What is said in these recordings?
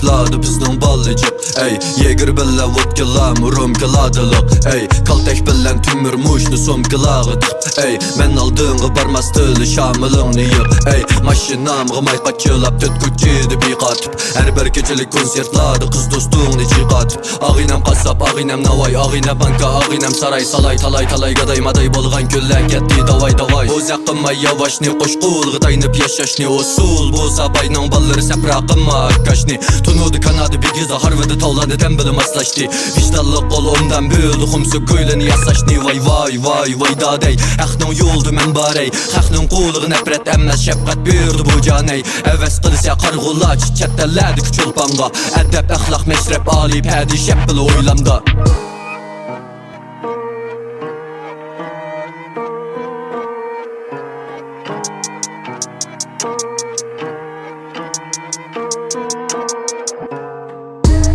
başladı bizden ballıcık. Ey yeğir bille vodkalar murum kıladılık. Ey kaltek billen tümürmüşnü somkılağıdık. Ey men aldığını barmaz tılı şamılığını yık. Ey maşinam gımay kaçılap tütkücüydü bir katıp. Her bir gecelik konsertladı kız dostluğunu çıkatıp. Ağinem kasap, ağinem navay, ağine banka, ağinem saray. Salay talay talay gaday maday bolgan küller ketdi davay davay. Boz yakınmay yavaş ne koşkul gıdaynıp yaşaş ne usul. Boz abaynan balları sepraqınma akkaş ne. Tunudu kanadı bir giza harvedi tavladı tembilim aslaştı. Vicdanlık ol ondan büyüdü xumsu köyleni yasaş ne. Vay vay vay vay daday. Axnan yoldu men barey. Axnan quluğu nefret emmez şefkat büyürdü bu caney. Eves qılısya qarğula çiçettellerdi küçülpanga. Edep əxlaq meşrep ali pədi şəppili oylamda.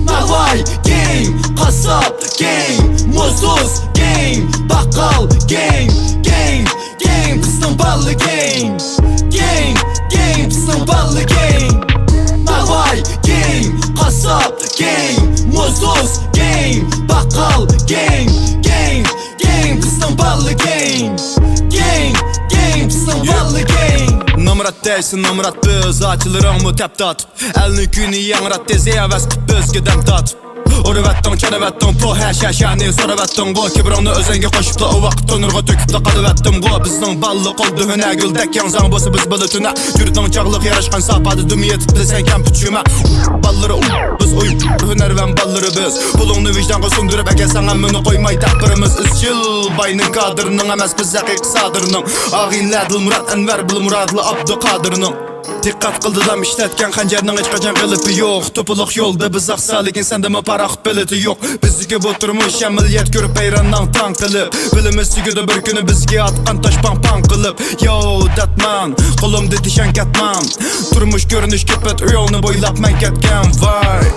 Navay gang, kasap gang, muzuz gang, bakkal gang, gang, gang, pısın ballı gang, gang, gang, pısın ballı gang. Navay gang, kasap gang, muzuz gang, bakkal gang, gang, gang, pısın ballı gang, gang, gang, pısın ballı gang. Namrat değilsin namrat biz açılırım mı tep tatıp. Elini günü yanrat teze əvəz qıp biz gidem tatıp. Orvetton, çerevetton, po her şəşəni soravetton. Bu kibronu özenge koşup da o vaqt tonurğa töküp da qalıvettim. Bu bizden ballı qoldu hünə güldək yanzan bosu biz bılı tünə. Yürüdün çağlıq yarışqan sapadı dümi yetip bilsen kem pütçüme. Balları biz uyum, hüner ven balları biz. Pulunu vicdanı sündürüp əgə sana münü koymay takbirimiz. İzçil bayının kadırının əməz biz əqiq sadırının. Ağinlər Dilmurat Enver bil muradlı Abdülqadırının. Dikkat kıldılam işletken xancerinin hiç kaçan kılıfı yok. Topuluk yolda biz aksaligin sende mi parak bileti yok. Bizgi oturmuş emiliyet görüp beyrandan tank kılıp. Bilimiz güdü bir günü bizgi atkan taş pan pan kılıp. Yo datman kolum ditişen ketman. Turmuş görünüş kipet yolunu boylap men ketken vay.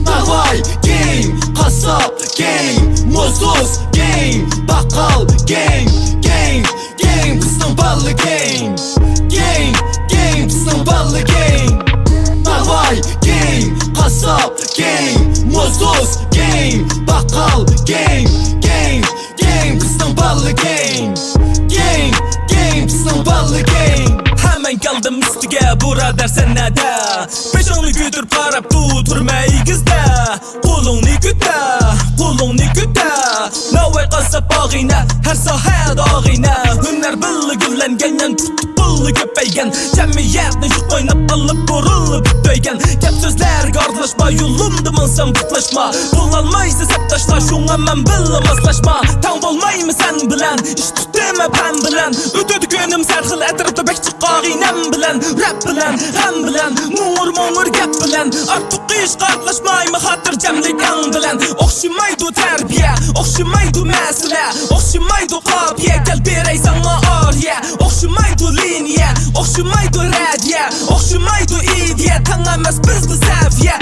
Navay gang, kasap gang, muzuz gang, bakkal gang, gang, gang, pısın ballı gang, gang, gang, pısın ballı gang. Navay gang, kasap gang, muzuz gang, bakkal gang, gang, gang, pısın ballı gang, gang, gang, pısın ballı gang. Hemen geldim üstüge burader sen nede. Peşini güdür para bu turmayı gizde. Kulunu güde, kulunu güde. Navay kasap ağine, her sahed ağine. Hünner billi güllengen, tutup billi köpeygen. Cemiyetini şu oynap alıp burulup döygen. Gep sözler kardeşma, yolumdu mınsın pıtlaşma. Kullanmaysa septaşla, şuna men billim aslaşma. Tam olmayımı sen bilen, iş tutdeme ben bilen. Ödödü günüm serhil etripte bekçi ağinem bilen. Rap bilen, hem bilen, muğur gep bilen. Artık iş kardeşmayımı hatır cemliken bilen. Okşumaydu terbiye, okşumaydu mesele. Okşumaydu kabiye, gel birey sana arye. Okşumaydu linye, okşumaydu radiye. Okşumaydu idiye, tanımaz bizli seviye.